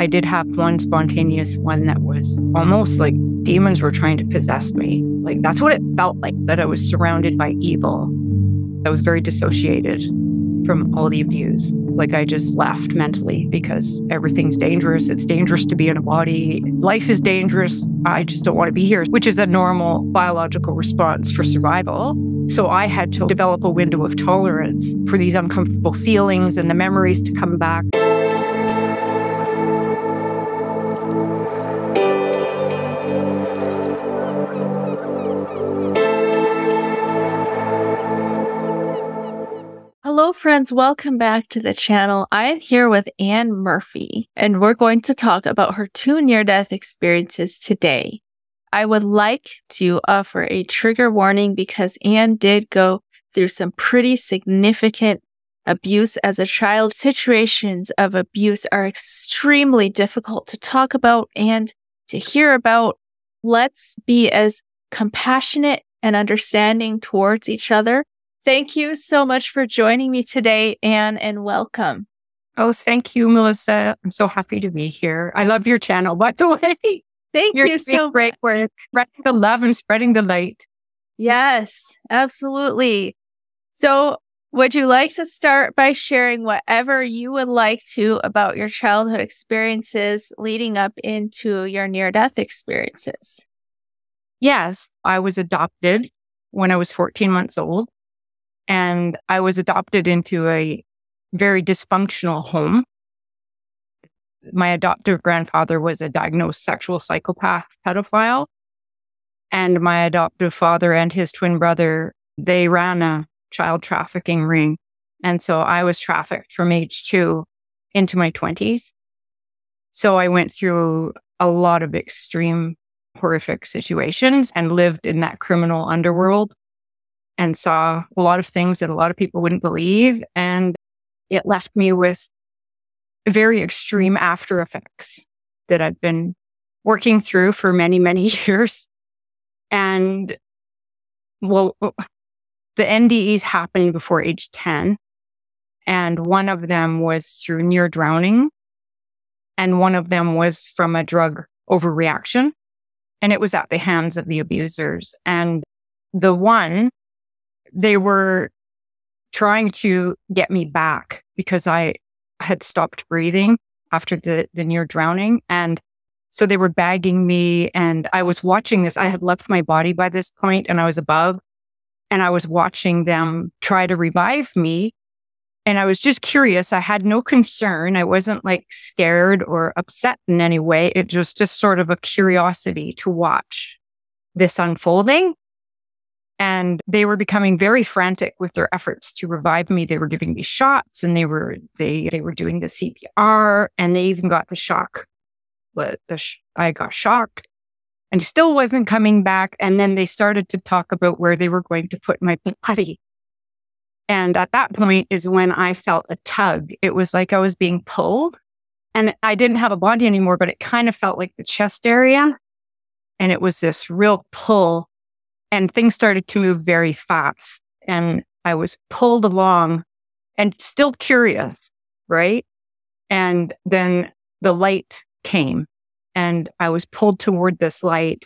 I did have one spontaneous one that was almost like demons were trying to possess me. Like that's what it felt like, that I was surrounded by evil. I was very dissociated from all the abuse. Like I just left mentally because everything's dangerous. It's dangerous to be in a body. Life is dangerous. I just don't want to be here, which is a normal biological response for survival. So I had to develop a window of tolerance for these uncomfortable feelings and the memories to come back. Hello friends, welcome back to the channel. I am here with Anne Murphy, and we're going to talk about her 2 near-death experiences today. I would like to offer a trigger warning because Anne did go through some pretty significant abuse as a child. Situations of abuse are extremely difficult to talk about and to hear about. Let's be as compassionate and understanding towards each other. Thank you so much for joining me today, Anne, and welcome. Oh, thank you, Melissa. I'm so happy to be here. I love your channel, by the way. Thank you so much. Great work, spreading the love and spreading the light. Yes, absolutely. So would you like to start by sharing whatever you would like to about your childhood experiences leading up into your near-death experiences? Yes, I was adopted when I was 14 months old. And I was adopted into a very dysfunctional home. My adoptive grandfather was a diagnosed sexual psychopath pedophile. And my adoptive father and his twin brother, they ran a child trafficking ring. And so I was trafficked from age 2 into my 20s. So I went through a lot of extreme, horrific situations and lived in that criminal underworld. And saw a lot of things that a lot of people wouldn't believe. And it left me with very extreme after effects that I've been working through for many, many years. And well, the NDEs happened before age 10. And one of them was through near drowning. And one of them was from a drug overreaction. And it was at the hands of the abusers. And the one, they were trying to get me back because I had stopped breathing after the near drowning. And so they were bagging me, and I was watching this. I had left my body by this point and I was above, and I was watching them try to revive me. And I was just curious. I had no concern. I wasn't like scared or upset in any way. It was just sort of a curiosity to watch this unfolding. And they were becoming very frantic with their efforts to revive me. They were giving me shots, and they were doing the CPR, and they even got the shock. But I got shocked, and it still wasn't coming back. And then they started to talk about where they were going to put my body. And at that point is when I felt a tug. It was like I was being pulled, and I didn't have a body anymore, but it kind of felt like the chest area. And it was this real pull. And things started to move very fast. And I was pulled along and still curious, right? And then the light came, and I was pulled toward this light,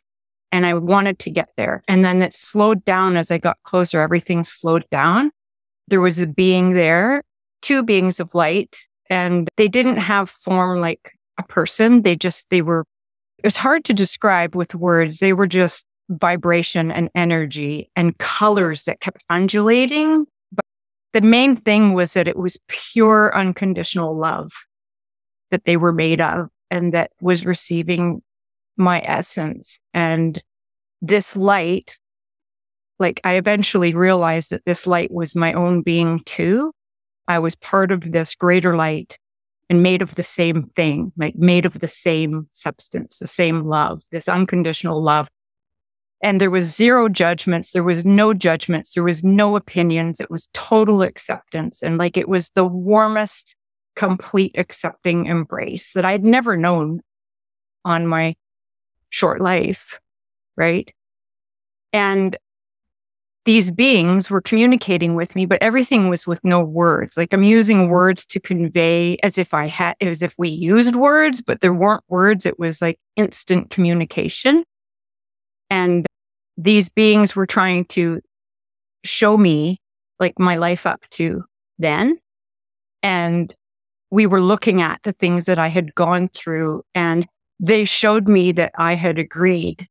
and I wanted to get there. And then it slowed down as I got closer. Everything slowed down. There was a being there, 2 beings of light, and they didn't have form like a person. It was hard to describe with words. They were just vibration and energy and colors that kept undulating. But the main thing was that it was pure unconditional love that they were made of, and that was receiving my essence. And this light, like I eventually realized that this light was my own being too. I was part of this greater light and made of the same thing, like made of the same substance, the same love, this unconditional love. And there was 0 judgments. There was no judgments. There was no opinions. It was total acceptance. And like, it was the warmest, complete accepting embrace that I'd never known on my short life. Right. And these beings were communicating with me, but everything was with no words. Like I'm using words to convey as if we used words, but there weren't words. It was like instant communication. And these beings were trying to show me like my life up to then. And we were looking at the things that I had gone through, and they showed me that I had agreed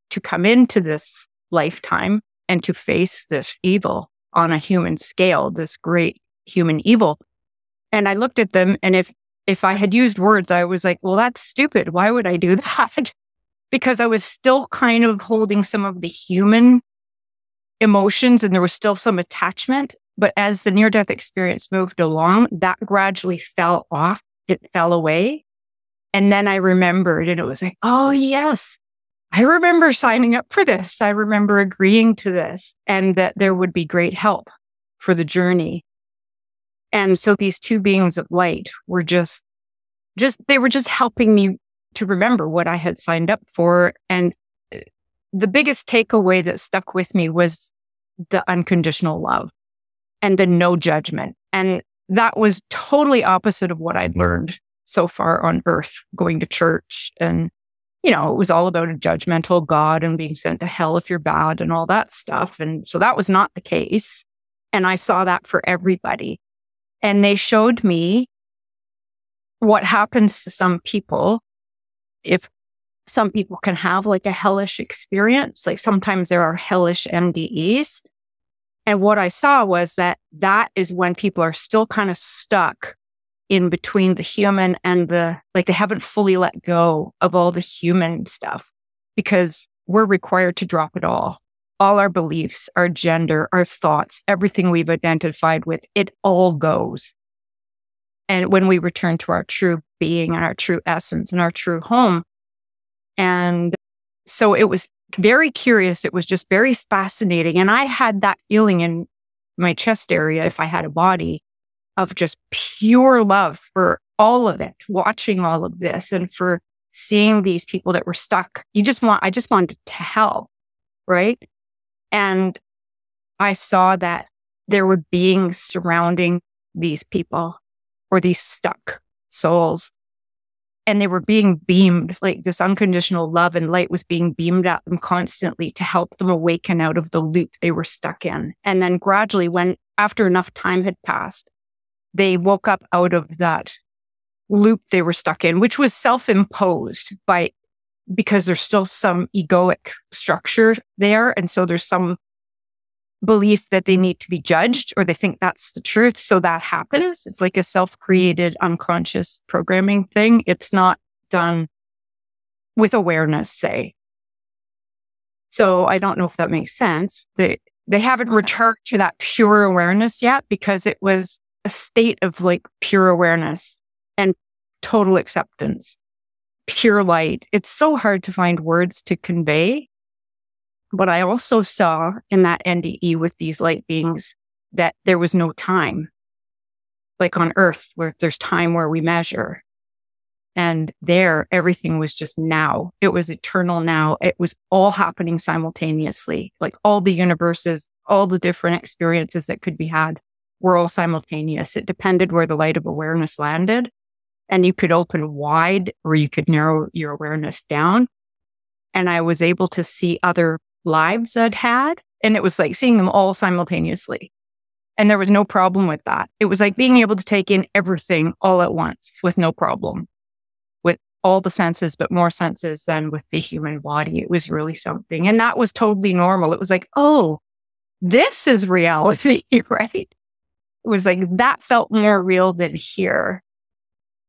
to come into this lifetime and to face this evil on a human scale, this great human evil. And I looked at them, and if I had used words, I was like, well, that's stupid. Why would I do that? Because I was still kind of holding some of the human emotions and there was still some attachment. But as the near-death experience moved along, that gradually fell off. It fell away. And then I remembered, and it was like, oh, yes, I remember signing up for this. I remember agreeing to this, and that there would be great help for the journey. And so these two beings of light were they were just helping me to remember what I had signed up for. And the biggest takeaway that stuck with me was the unconditional love and the no judgment. And that was totally opposite of what I'd learned so far on earth, going to church. And, it was all about a judgmental God and being sent to hell if you're bad and all that stuff. And so that was not the case. And I saw that for everybody. And they showed me what happens to some people if some people can have like a hellish experience. Like sometimes there are hellish NDEs. And what I saw was that is when people are still kind of stuck in between the human and they haven't fully let go of all the human stuff, because we're required to drop it all our beliefs, our gender, our thoughts, everything we've identified with, it all goes. And when we return to our true being and our true essence and our true home. And so it was very curious. It was just very fascinating. And I had that feeling in my chest area, if I had a body, of just pure love for all of it, watching all of this and for seeing these people that were stuck. I just wanted to help, right? And I saw that there were beings surrounding these people or these stuck souls. And they were being beamed, like this unconditional love and light was being beamed at them constantly to help them awaken out of the loop they were stuck in. And then gradually, after enough time had passed, they woke up out of that loop they were stuck in, which was self-imposed because there's still some egoic structure there. And so there's some belief that they need to be judged, or they think that's the truth. So that happens. It's like a self-created unconscious programming thing. It's not done with awareness, say. So I don't know if that makes sense. They haven't returned to that pure awareness yet, because it was a state of like pure awareness and total acceptance, pure light. It's so hard to find words to convey. But I also saw in that NDE with these light beings that there was no time, like on earth where there's time where we measure. And there, everything was just now. It was eternal now. It was all happening simultaneously. Like all the universes, all the different experiences that could be had were all simultaneous. It depended where the light of awareness landed. And you could open wide or you could narrow your awareness down. And I was able to see other lives I'd had. And it was like seeing them all simultaneously. And there was no problem with that. It was like being able to take in everything all at once with no problem. With all the senses, but more senses than with the human body. It was really something. And that was totally normal. It was like, oh, this is reality, right? It was like, that felt more real than here.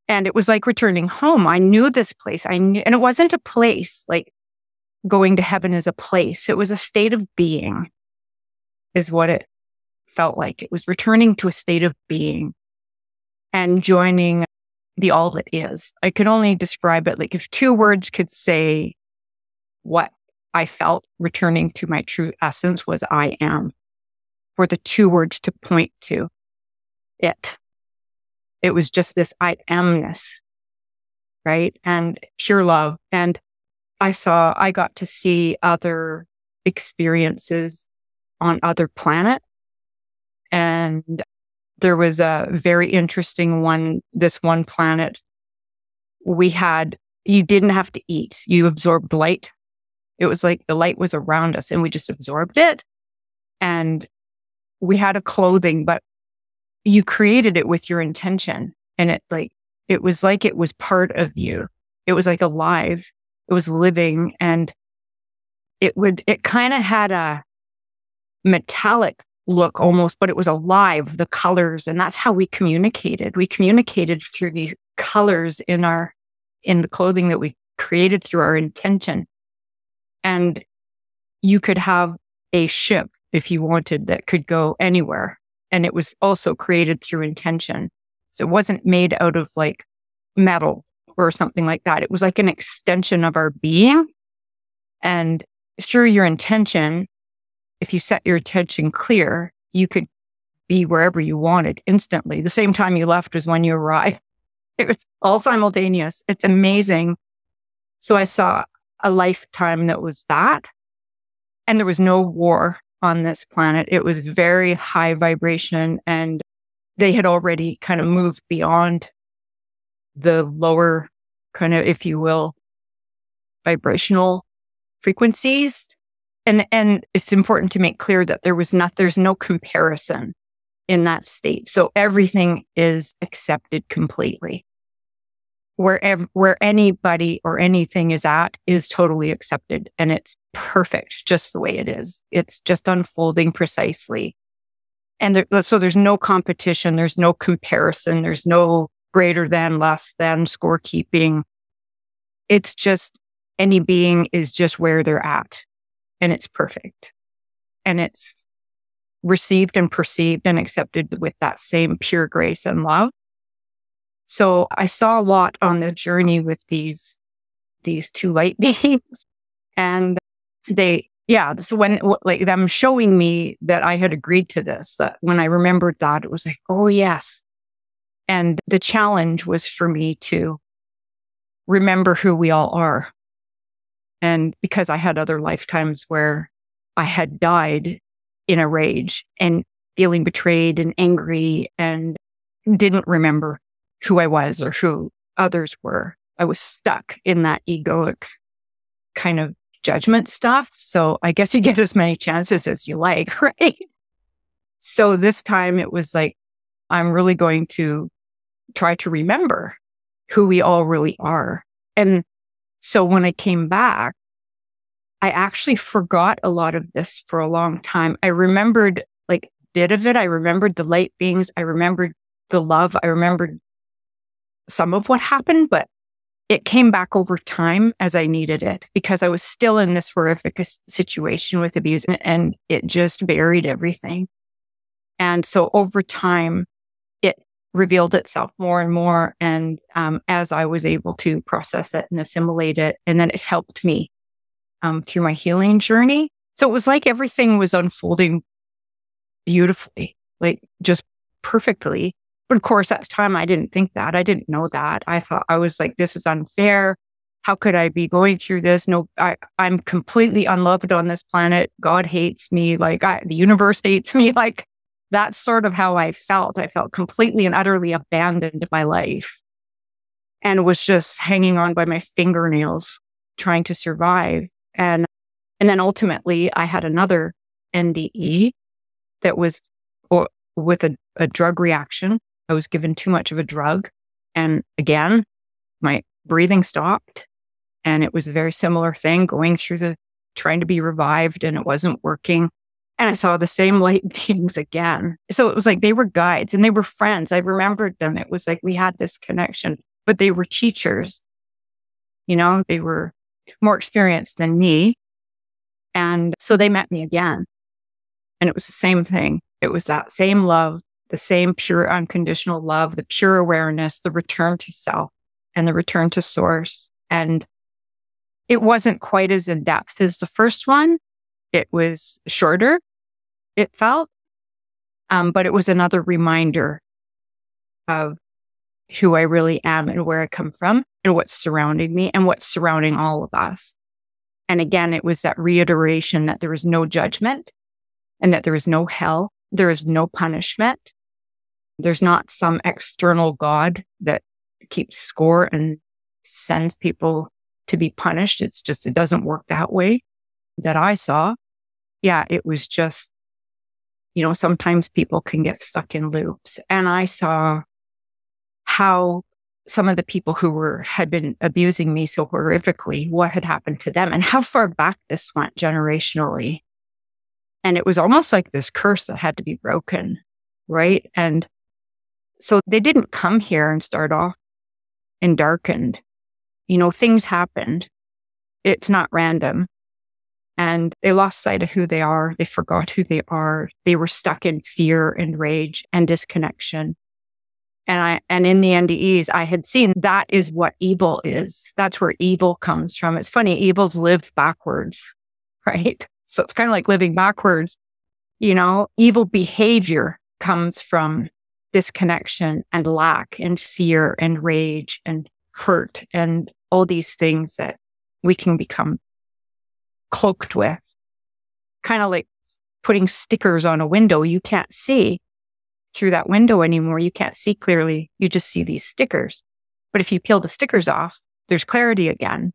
And it was like returning home. I knew this place. And it wasn't a place, like going to heaven is a place. It was a state of being, is what it felt like. It was returning to a state of being and joining the all that is. I could only describe it like if two words could say what I felt returning to my true essence was I am. For the two words to point to it. It was just this I amness, right? And pure love. And I got to see other experiences on other planets. And there was a very interesting one, this one planet. You didn't have to eat. You absorbed light. It was like the light was around us and we just absorbed it. And we had a clothing, but you created it with your intention. And it was like it was part of you. It was like alive. It was living, and it kind of had a metallic look almost, but it was alive, the colors. And that's how we communicated. We communicated through these colors in the clothing that we created through our intention. And you could have a ship if you wanted that could go anywhere. And it was also created through intention. So it wasn't made out of like metal or something like that. It was like an extension of our being. And through your intention, if you set your attention clear, you could be wherever you wanted instantly. The same time you left was when you arrived. It was all simultaneous. It's amazing. So I saw a lifetime that was that. And there was no war on this planet. It was very high vibration, and they had already kind of moved beyond the lower kind of, if you will, vibrational frequencies. And it's important to make clear that there's no comparison in that state. So everything is accepted completely. Where anybody or anything is at is totally accepted, and it's perfect just the way it is. It's just unfolding precisely. And so there's no competition, there's no comparison, there's no greater than, less than scorekeeping. It's just any being is just where they're at, and it's perfect. And it's received and perceived and accepted with that same pure grace and love. So I saw a lot on the journey with these two light beings, and so when like them showing me that I had agreed to this, that when I remembered that, it was like, oh yes. And the challenge was for me to remember who we all are. And because I had other lifetimes where I had died in a rage and feeling betrayed and angry and didn't remember who I was or who others were. I was stuck in that egoic kind of judgment stuff. So I guess you get as many chances as you like, right? So this time it was like, I'm really going to try to remember who we all really are. And so when I came back, I actually forgot a lot of this for a long time. I remembered like a bit of it. I remembered the light beings. I remembered the love. I remembered some of what happened, but it came back over time as I needed it, because I was still in this horrific situation with abuse, and it just buried everything. And so over time, it revealed itself more and more. And as I was able to process it and assimilate it, and then it helped me through my healing journey. So it was like everything was unfolding beautifully, like just perfectly. But of course, at the time, I didn't think that. I didn't know that. I was like, this is unfair. How could I be going through this? No, I'm completely unloved on this planet. God hates me. Like the universe hates me. Like that's sort of how I felt. I felt completely and utterly abandoned in my life and was just hanging on by my fingernails, trying to survive. And then ultimately, I had another NDE that was with a drug reaction. I was given too much of a drug. And again, my breathing stopped. And it was a very similar thing, going through trying to be revived, and it wasn't working. And I saw the same light beings again. So it was like they were guides and they were friends. I remembered them. It was like we had this connection, but they were teachers. You know, they were more experienced than me. And so they met me again. And it was the same thing. It was that same love, the same pure unconditional love, the pure awareness, the return to self and the return to source. And it wasn't quite as in depth as the first one. It was shorter, it felt, but it was another reminder of who I really am and where I come from and what's surrounding me and what's surrounding all of us. And again, it was that reiteration that there was no judgment. and that there is no hell. There is no punishment. There's not some external God that keeps score and sends people to be punished. It's just, it doesn't work that way that I saw. Yeah, it was just, sometimes people can get stuck in loops. And I saw how some of the people who had been abusing me so horrifically, what had happened to them and how far back this went generationally. And it was almost like this curse that had to be broken, right? And so they didn't come here and start off and darkened. Things happened. It's not random. And they lost sight of who they are. They forgot who they are. They were stuck in fear and rage and disconnection. And in the NDEs, I had seen that is what evil is. That's where evil comes from. It's funny, evil's lived backwards, right? So it's kind of like living backwards. Evil behavior comes from disconnection and lack and fear and rage and hurt and all these things that we can become cloaked with. Kind of like putting stickers on a window. You can't see through that window anymore. You can't see clearly. You just see these stickers. But if you peel the stickers off, there's clarity again.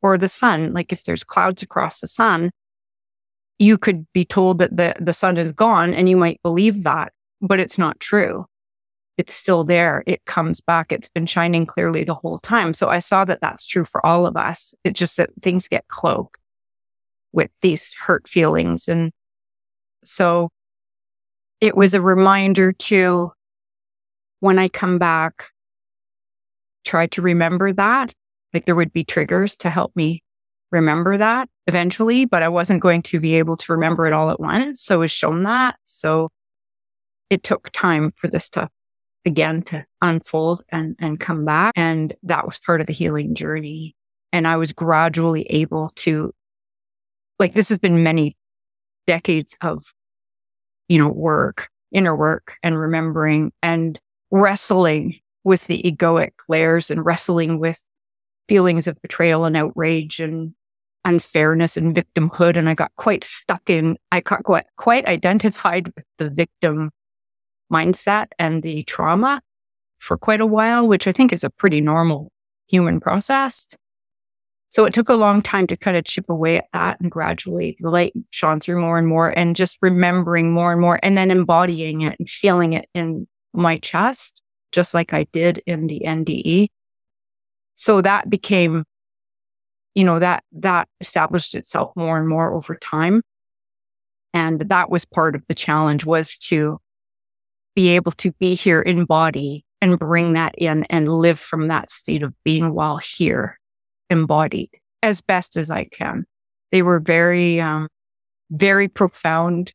Or the sun, like if there's clouds across the sun, you could be told that the sun is gone and you might believe that, but it's not true. It's still there. It comes back. It's been shining clearly the whole time. So I saw that that's true for all of us. It's just that things get cloaked with these hurt feelings. And so it was a reminder to, when I come back, try to remember that. Like there would be triggers to help me remember that eventually, but I wasn't going to be able to remember it all at once. So I was shown that. So it took time for this stuff again to unfold and come back. And that was part of the healing journey. And I was gradually able to, this has been many decades of, work, inner work and remembering and wrestling with the egoic layers and wrestling with feelings of betrayal and outrage and unfairness and victimhood. And I got quite quite identified with the victim mindset and the trauma for quite a while, which I think is a pretty normal human process. So it took a long time to kind of chip away at that, and gradually the light shone through more and more, and just remembering more and more, and then embodying it and feeling it in my chest, just like I did in the NDE. So that became, that established itself more and more over time. And that was part of the challenge, was to be able to be here in body and bring that in and live from that state of being while here, embodied as best as I can. They were very, very profound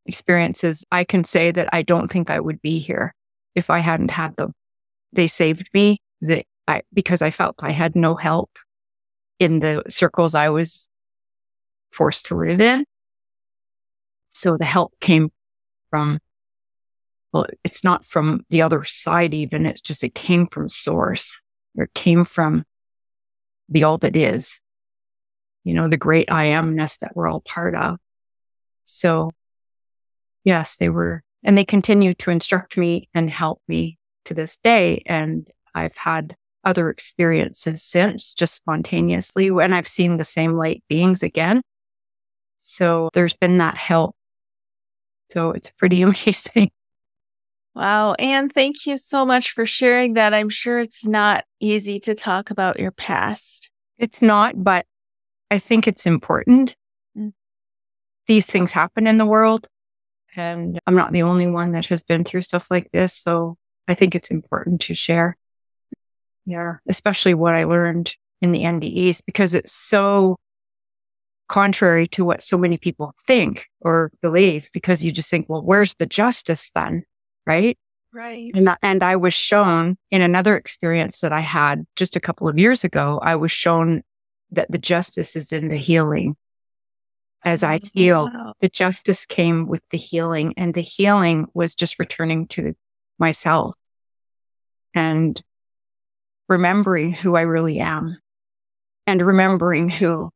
experiences. I can say that I don't think I would be here if I hadn't had them. They saved me because I felt I had no help in the circles I was forced to live in. So the help came from, it's not from the other side even. It's just, it came from source. It came from the all that is, the great I amness that we're all part of. So yes, they were, and they continue to instruct me and help me to this day. And I've had other experiences since, just spontaneously, and I've seen the same light beings again. So there's been that help. So it's pretty amazing. Wow. Anne, thank you so much for sharing that. I'm sure it's not easy to talk about your past. It's not, but I think it's important. These things happen in the world, and I'm not the only one that has been through stuff like this. So I think it's important to share. Yeah. Especially what I learned in the NDEs, because it's so contrary to what so many people think or believe, because you just think, well, where's the justice then? Right? Right. And I was shown in another experience that I had just a couple of years ago, I was shown that the justice is in the healing. As I healed, the justice came with the healing, and the healing was just returning to myself and remembering who I really am, and remembering who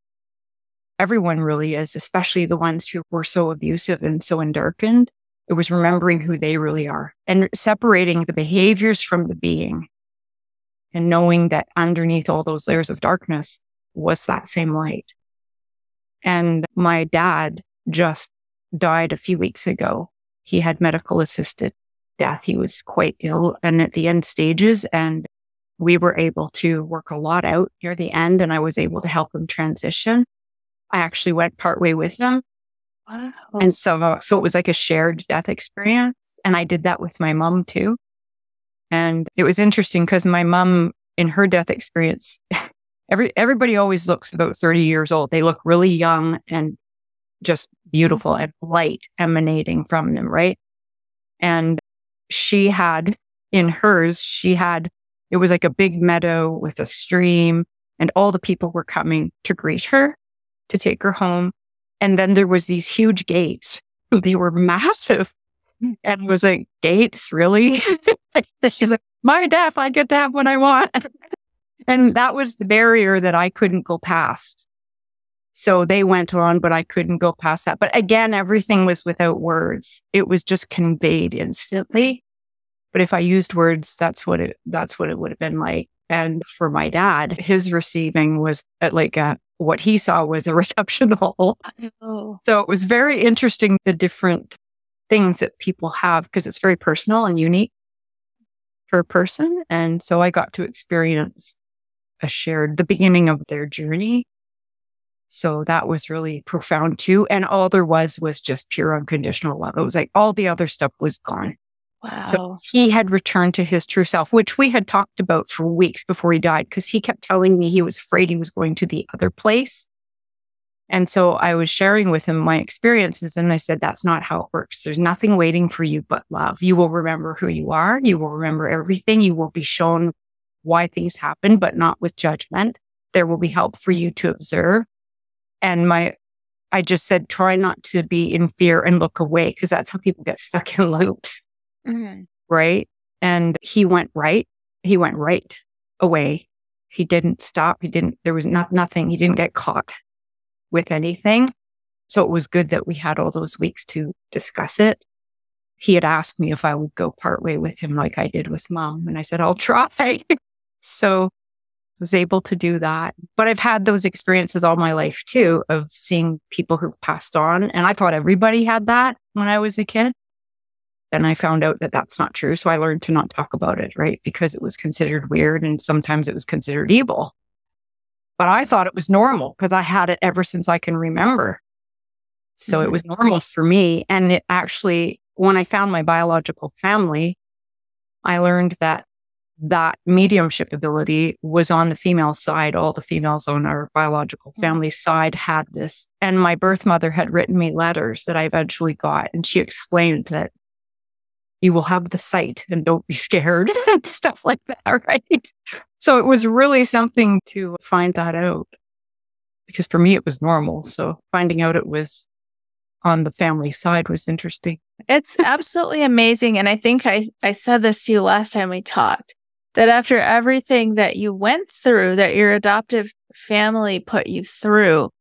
everyone really is, especially the ones who were so abusive and so darkened. It was remembering who they really are and separating the behaviors from the being and knowing that underneath all those layers of darkness was that same light. And my dad just died a few weeks ago. He had medical assisted death. He was quite ill and at the end stages, and we were able to work a lot out near the end, and I was able to help him transition. I actually went partway with him. Wow. And so it was like a shared death experience. And I did that with my mom too. And it was interesting because my mom, in her death experience, everybody always looks about 30 years old. They look really young and just beautiful and light emanating from them, right? And she had, in hers, it was like a big meadow with a stream, and all the people were coming to greet her, to take her home. And then there was these huge gates. They were massive. And it was like, gates, really? She's like, my death, I get to have what I want. And that was the barrier that I couldn't go past. So they went on, but I couldn't go past that. But again, everything was without words. It was just conveyed instantly. But if I used words, that's what it would have been like. And for my dad, his receiving was what he saw was a reception hall. Oh. So it was very interesting, the different things that people have, because it's very personal and unique per person. And so I got to experience the beginning of their journey. So that was really profound too. And all there was just pure unconditional love. It was like all the other stuff was gone. Wow. So he had returned to his true self, which we had talked about for weeks before he died, because he kept telling me he was afraid he was going to the other place. And so I was sharing with him my experiences, and I said, that's not how it works. There's nothing waiting for you but love. You will remember who you are. You will remember everything. You will be shown why things happen, but not with judgment. There will be help for you to observe. And I just said, try not to be in fear and look away, because that's how people get stuck in loops. Mm-hmm. Right. And he went right. He went right away. He didn't stop. There was nothing. He didn't get caught with anything. So it was good that we had all those weeks to discuss it. He had asked me if I would go partway with him like I did with Mom. And I said, I'll try. So I was able to do that. But I've had those experiences all my life too, of seeing people who've passed on. And I thought everybody had that when I was a kid. Then I found out that that's not true. So I learned to not talk about it, right? Because it was considered weird and sometimes it was considered evil. But I thought it was normal because I had it ever since I can remember. So it was normal for me. And it actually, when I found my biological family, I learned that mediumship ability was on the female side. All the females on our biological family side had this. And my birth mother had written me letters that I eventually got. And she explained that you will have the sight and don't be scared and stuff like that, right? So it was really something to find that out, because for me, it was normal. So finding out it was on the family side was interesting. It's absolutely amazing. And I think I said this to you last time we talked, that after everything that you went through, that your adoptive family put you through,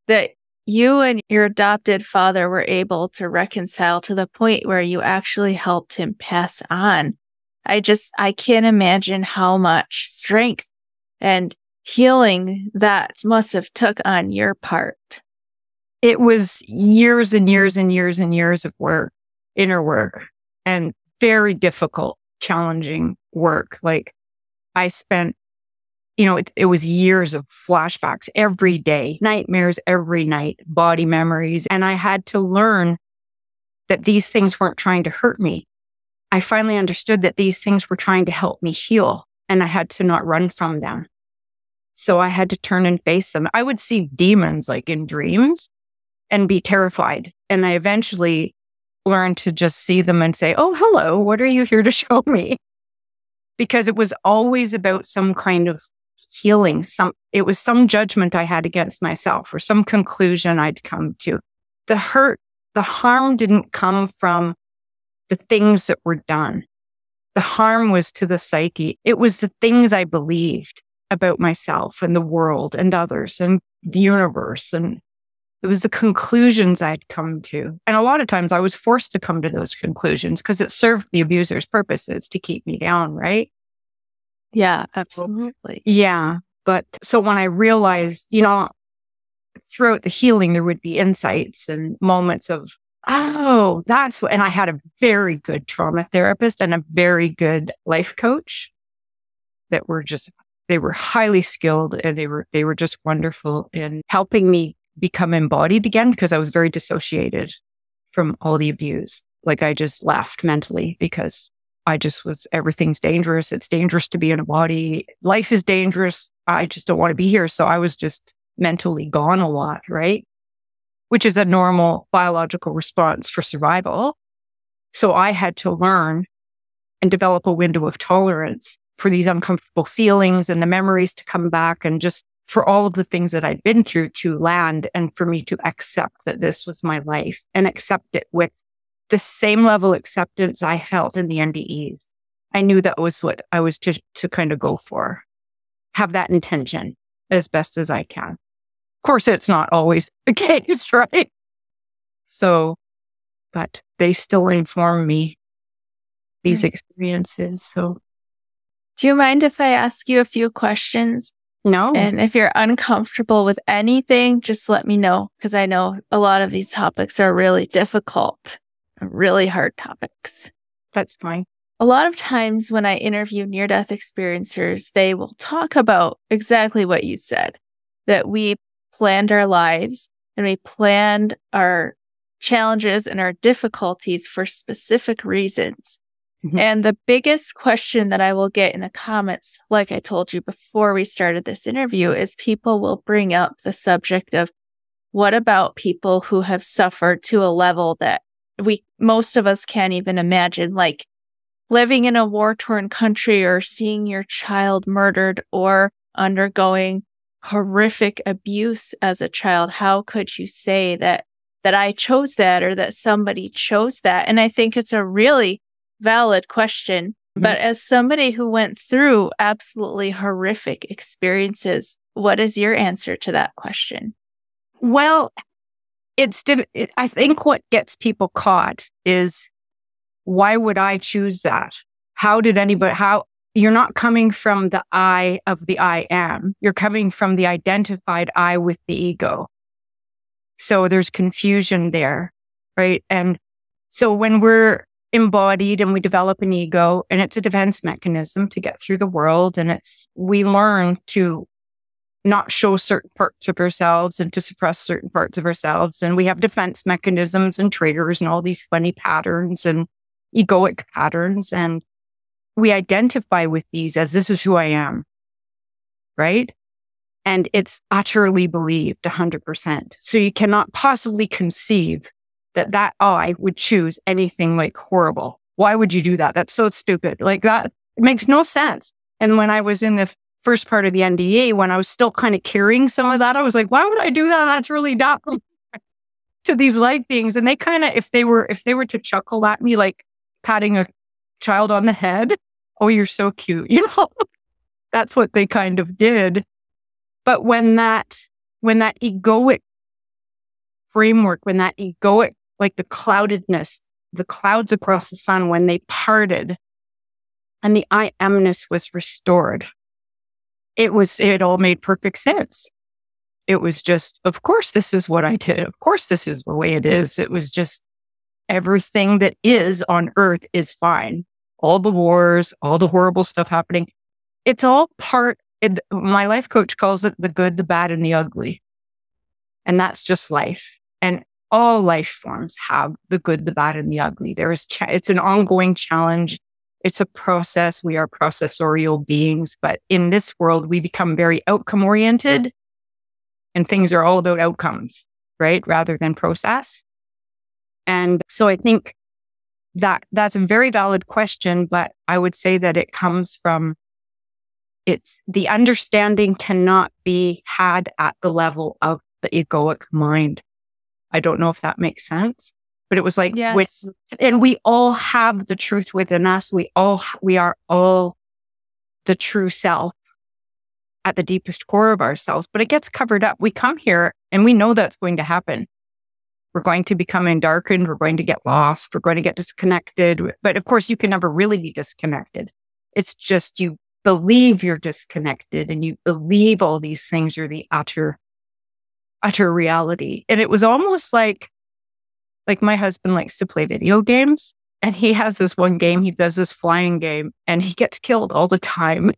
that you and your adopted father were able to reconcile to the point where you actually helped him pass on. I can't imagine how much strength and healing that must have took on your part. It was years and years and years and years of work, inner work, and very difficult, challenging work. Like I spent, it was years of flashbacks every day, nightmares every night, body memories. And I had to learn that these things weren't trying to hurt me. I finally understood that these things were trying to help me heal, and I had to not run from them. So I had to turn and face them. I would see demons like in dreams and be terrified. And I eventually learned to just see them and say, oh, hello, what are you here to show me? Because it was always about some kind of healing. It was some judgment I had against myself or some conclusion I'd come to. The harm didn't come from the things that were done. The harm was to the psyche. It was the things I believed about myself and the world and others and the universe. And It was the conclusions I'd come to. And a lot of times I was forced to come to those conclusions because it served the abuser's purposes to keep me down, right? Yeah, absolutely. Yeah. But so when I realized, throughout the healing, there would be insights and moments of, oh, that's what, and I had a very good trauma therapist and a very good life coach that were they were highly skilled, and they were just wonderful in helping me become embodied again, because I was very dissociated from all the abuse. Like I just left mentally because I just was, everything's dangerous. It's dangerous to be in a body. Life is dangerous. I just don't want to be here. So I was just mentally gone a lot, right? Which is a normal biological response for survival. So I had to learn and develop a window of tolerance for these uncomfortable feelings and the memories to come back, and just for all of the things that I'd been through to land, and for me to accept that this was my life and accept it with the same level of acceptance I felt in the NDEs. I knew that was what I was to kind of go for. Have that intention as best as I can. Of course, it's not always the case, right? So, but they still inform me, these experiences. So, do you mind if I ask you a few questions? No. And if you're uncomfortable with anything, just let me know, because I know a lot of these topics are really difficult, really hard topics. That's fine. A lot of times when I interview near-death experiencers, they will talk about exactly what you said, that we planned our lives and we planned our challenges and our difficulties for specific reasons. Mm-hmm. And the biggest question that I will get in the comments, like I told you before we started this interview, is people will bring up the subject of, what about people who have suffered to a level that most of us can't even imagine, like living in a war-torn country, or seeing your child murdered, or undergoing horrific abuse as a child? How could you say that I chose that, or that somebody chose that? And I think it's a really valid question. Mm-hmm. But as somebody who went through absolutely horrific experiences, what is your answer to that question? Well, I think what gets people caught is, why would I choose that? You're not coming from the I of the I am. You're coming from the identified I with the ego. So there's confusion there, right? And so when we're embodied and we develop an ego, and it's a defense mechanism to get through the world, and we learn to not show certain parts of ourselves and to suppress certain parts of ourselves. And we have defense mechanisms and triggers and all these funny patterns and egoic patterns. And we identify with these as, this is who I am, right? And it's utterly believed 100%. So you cannot possibly conceive that I would choose anything like horrible. Why would you do that? That's so stupid. Like that, it makes no sense. And when I was in the first part of the NDE, when I was still kind of carrying some of that, I was like, why would I do that? That's really dumb to these light beings. And they kind of, if they were to chuckle at me, like patting a child on the head, oh, you're so cute. That's what they kind of did. But when that egoic framework, when that egoic, like the cloudedness, the clouds across the sun, when they parted and the I amness was restored, it all made perfect sense. It was just, of course, this is what I did. Of course, this is the way it is. It was just, everything that is on earth is fine. All the wars, all the horrible stuff happening. It's all my life coach calls it the good, the bad, and the ugly. And that's just life. And all life forms have the good, the bad, and the ugly. It's an ongoing challenge. It's a process. We are processorial beings, but in this world, we become very outcome oriented, and things are all about outcomes, right? Rather than process. And so I think that's a very valid question, but I would say that it comes from, the understanding cannot be had at the level of the egoic mind. I don't know if that makes sense, but it was like, yes. And we all have the truth within us. We are all the true self at the deepest core of ourselves, but it gets covered up. We come here And we know that's going to happen. We're going to become darkened. We're going to get lost. We're going to get disconnected. But of course, you can never really be disconnected. It's just you believe you're disconnected and you believe all these things are the utter reality. And it was almost like my husband likes to play video games, and he has this one game, he does this flying game, and he gets killed all the time.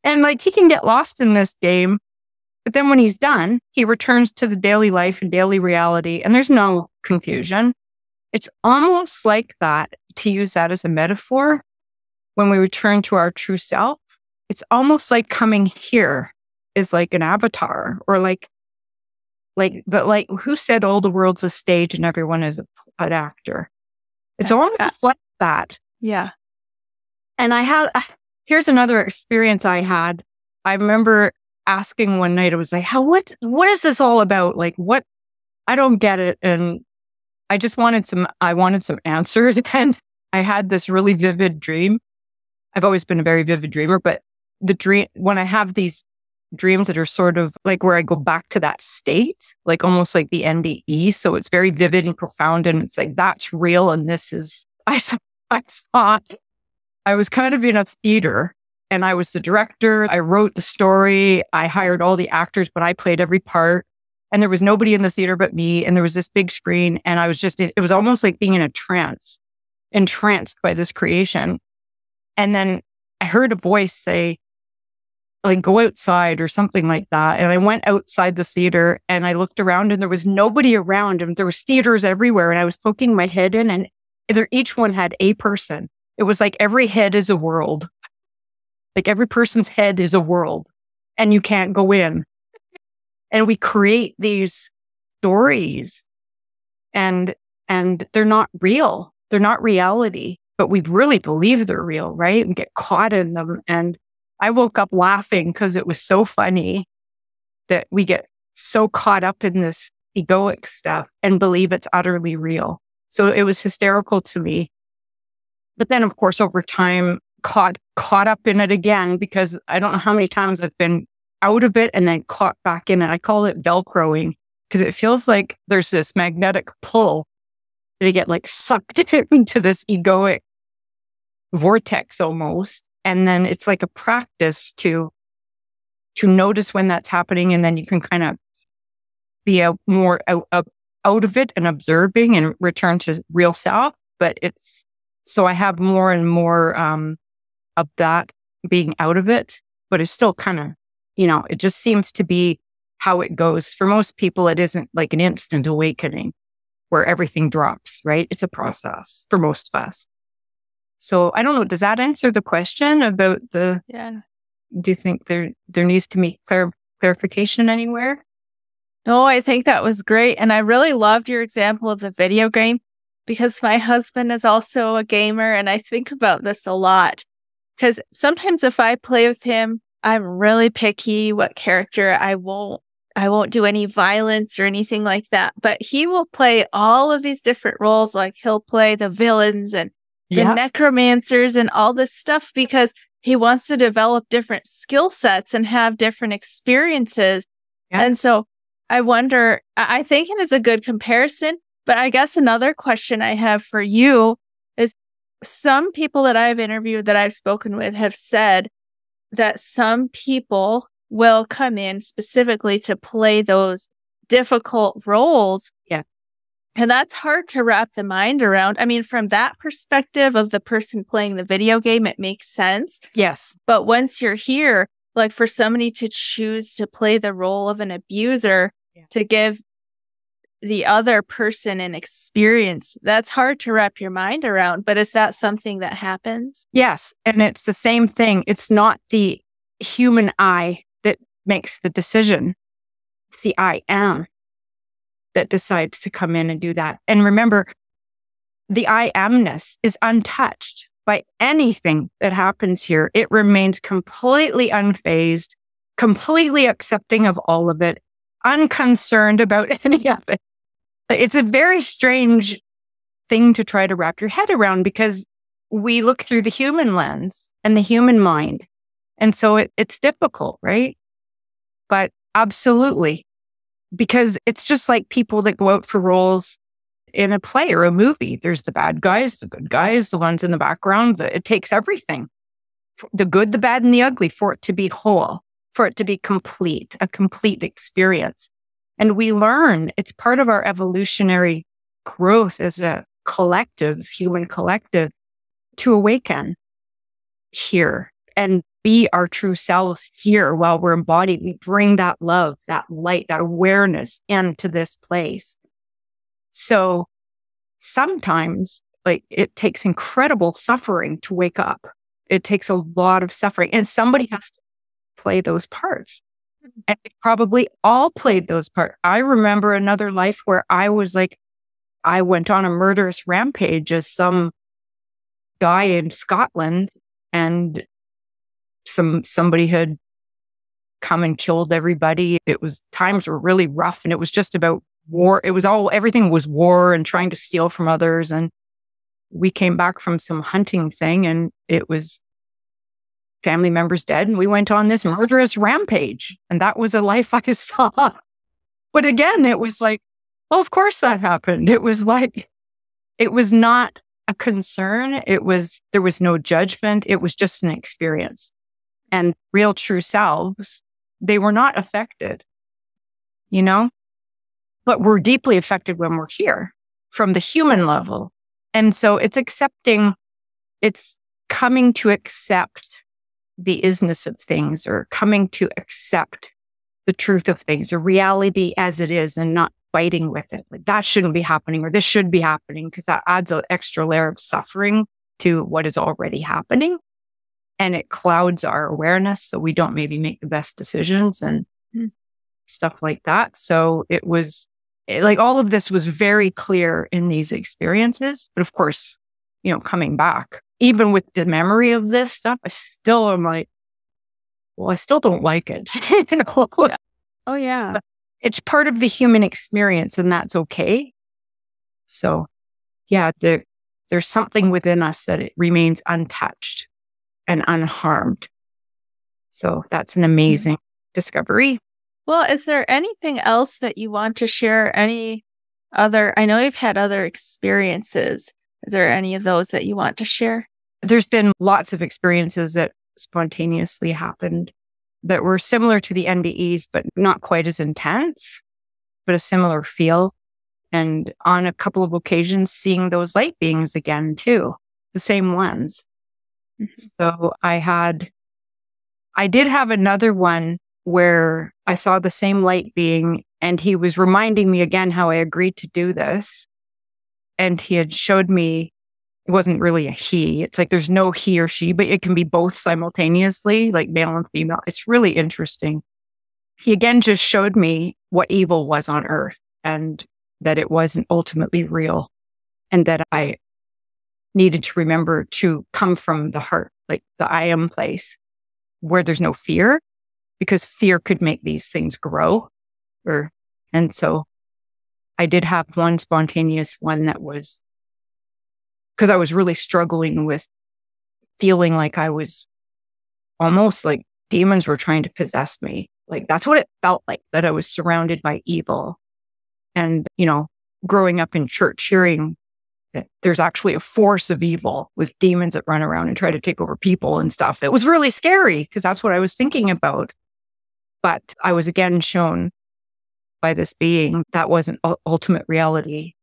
And like he can get lost in this game, but then when he's done, he returns to the daily life and daily reality, and there's no confusion. It's almost like that, to use that as a metaphor, when we return to our true self, it's almost like coming here is like an avatar, or who said all the world's a stage and everyone is an actor? It's almost like that. Yeah. And here's another experience I had. I remember asking one night, I was like, what is this all about? Like, what? I don't get it. And I wanted some answers. And I had this really vivid dream. I've always been a very vivid dreamer, but when I have these dreams that are sort of like where I go back to that state, like almost like the NDE. So it's very vivid and profound. And it's like, that's real. And this is, I saw, I was kind of in a theater and I was the director. I wrote the story. I hired all the actors, but I played every part. And there was nobody in the theater but me. And there was this big screen. And I was it was almost like being in a trance, entranced by this creation. And then I heard a voice say, like, go outside or something like that. And I went outside the theater and I looked around and there was nobody around, and there was theaters everywhere. And I was poking my head in, and each one had a person. It was like every head is a world. Like every person's head is a world, and you can't go in. And we create these stories and they're not real. They're not reality, but we really believe they're real, right? We get caught in them. And I woke up laughing because it was so funny that we get so caught up in this egoic stuff and believe it's utterly real. So it was hysterical to me. But then, of course, over time, caught up in it again, because I don't know how many times I've been out of it and then caught back in it. I call it Velcroing, because it feels like there's this magnetic pull that you get like sucked into this egoic vortex almost. And then it's like a practice to notice when that's happening. And then you can kind of be more out of it and observing and return to real self. But so I have more and more of that being out of it, but it's still kind of, it just seems to be how it goes. For most people, it isn't like an instant awakening where everything drops, right? It's a process for most of us. So I don't know. Does that answer the question about Yeah. Do you think there needs to be clarification anywhere? No, I think that was great. And I really loved your example of the video game, because my husband is also a gamer. And I think about this a lot, because sometimes if I play with him, I'm really picky what character. I won't do any violence or anything like that. But he will play all of these different roles. Like he'll play the villains and the necromancers and all this stuff, because he wants to develop different skill sets and have different experiences. Yeah. And so I wonder, I think it is a good comparison, but I guess another question I have for you is, some people that I've interviewed, that I've spoken with, have said that some people will come in specifically to play those difficult roles. Yeah. And that's hard to wrap the mind around. I mean, from that perspective of the person playing the video game, it makes sense. Yes. But once you're here, like for somebody to choose to play the role of an abuser to give the other person an experience, that's hard to wrap your mind around. But is that something that happens? Yes. And it's the same thing. It's not the human I that makes the decision. It's the I am that decides to come in and do that. And remember, the I amness is untouched by anything that happens here. It remains completely unfazed, completely accepting of all of it, unconcerned about any of it. It's a very strange thing to try to wrap your head around, because we look through the human lens and the human mind. And so it's difficult, right? But absolutely, because it's just like people that go out for roles in a play or a movie. There's the bad guys, the good guys, the ones in the background. It takes everything, the good, the bad, and the ugly, for it to be whole, for it to be complete, a complete experience. And we learn, it's part of our evolutionary growth as a collective, human collective, to awaken here and be our true selves here while we're embodied. We bring that love, that light, that awareness into this place. So sometimes, like, it takes incredible suffering to wake up. It takes a lot of suffering, and somebody has to play those parts. And we probably all played those parts. I remember another life where I was like, I went on a murderous rampage as some guy in Scotland, and somebody had come and killed everybody. Times were really rough, and it was just about war. Everything was war and trying to steal from others. And we came back from some hunting thing, and it was family members dead, and we went on this murderous rampage. And that was a life I saw. But again, it was like, well, of course that happened. It was like, it was not a concern. There was no judgment. It was just an experience. And real true selves, they were not affected, but we're deeply affected when we're here from the human level. And so it's coming to accept the isness of things, or coming to accept the truth of things, or reality as it is, and not fighting with it. Like, that shouldn't be happening, or this should be happening, because that adds an extra layer of suffering to what is already happening. And it clouds our awareness, so we don't maybe make the best decisions and stuff like that. So it was like, all of this was very clear in these experiences. But of course, coming back, even with the memory of this stuff, I still am like, well, I still don't like it. Yeah. Oh, yeah. But it's part of the human experience, and that's okay. So yeah, there's something within us that it remains untouched and unharmed. So that's an amazing discovery. Well, is there anything else that you want to share? I know you've had other experiences. Is there any of those that you want to share? There's been lots of experiences that spontaneously happened that were similar to the NDEs, but not quite as intense, but a similar feel. And on a couple of occasions, seeing those light beings again too, the same ones. So I did have another one where I saw the same light being, and he was reminding me again how I agreed to do this. And he had showed me, it wasn't really a he. It's like, there's no he or she, but it can be both simultaneously, like male and female. It's really interesting. He again just showed me what evil was on earth, and that it wasn't ultimately real, and that I needed to remember to come from the heart, like the I am place, where there's no fear, because fear could make these things grow. And so I did have one spontaneous one that was, because I was really struggling with feeling like I was almost like demons were trying to possess me. Like, that's what it felt like, that I was surrounded by evil. And, growing up in church, hearing that there's actually a force of evil with demons that run around and try to take over people and stuff. It was really scary, because that's what I was thinking about. But I was again shown by this being that wasn't ultimate reality.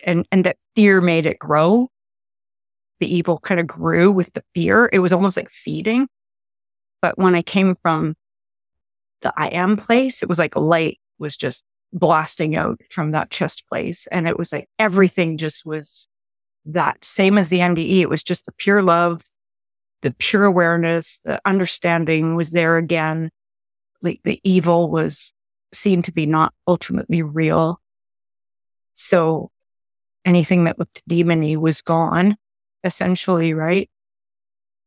And that fear made it grow. The evil kind of grew with the fear. It was almost like feeding. But when I came from the I am place, it was like a light was just blasting out from that chest place. And it was like everything just was that same as the MDE. It was just the pure love, the pure awareness, the understanding was there again. Like, the evil was seen to be not ultimately real. So anything that looked demony was gone, essentially, right?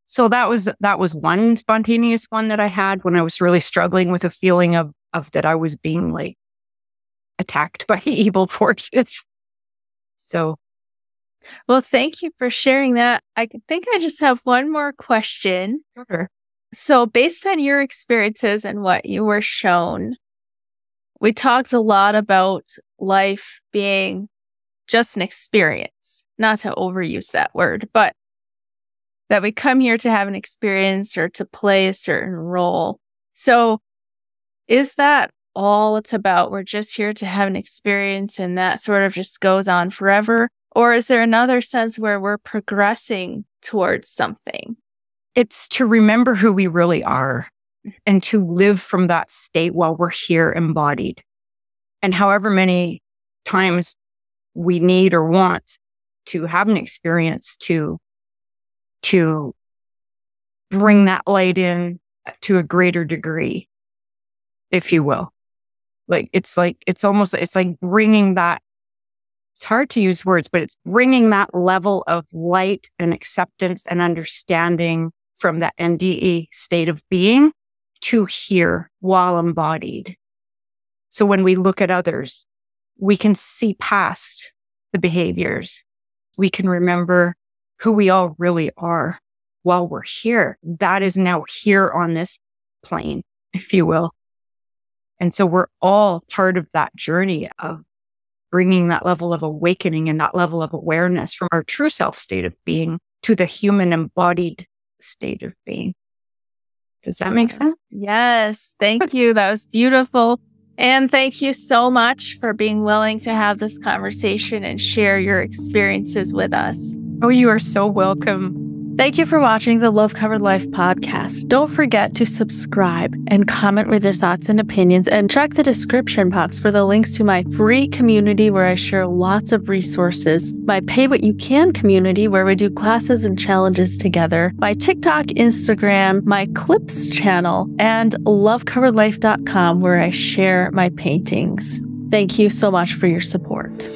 So that was one spontaneous one that I had when I was really struggling with a feeling of that I was being like attacked by evil forces. So, well, thank you for sharing that. I think I just have one more question. Sure. So based on your experiences and what you were shown, we talked a lot about life being just an experience, not to overuse that word, but that we come here to have an experience or to play a certain role. So is that all it's about? We're just here to have an experience and that sort of just goes on forever? Or is there another sense where we're progressing towards something? It's to remember who we really are and to live from that state while we're here embodied. And however many times we need or want to have an experience to bring that light in to a greater degree, if you will. It's like bringing that, it's hard to use words, but it's bringing that level of light and acceptance and understanding from that NDE state of being to here while embodied. So when we look at others, we can see past the behaviors. We can remember who we all really are while we're here. That is now here on this plane, if you will. And so we're all part of that journey of bringing that level of awakening and that level of awareness from our true self state of being to the human embodied state of being. Does that make sense? Yes. Thank you. That was beautiful. And thank you so much for being willing to have this conversation and share your experiences with us. Oh, you are so welcome. Thank you for watching the Love Covered Life podcast. Don't forget to subscribe and comment with your thoughts and opinions, and check the description box for the links to my free community where I share lots of resources, my Pay What You Can community where we do classes and challenges together, my TikTok, Instagram, my Clips channel, and lovecoveredlife.com where I share my paintings. Thank you so much for your support.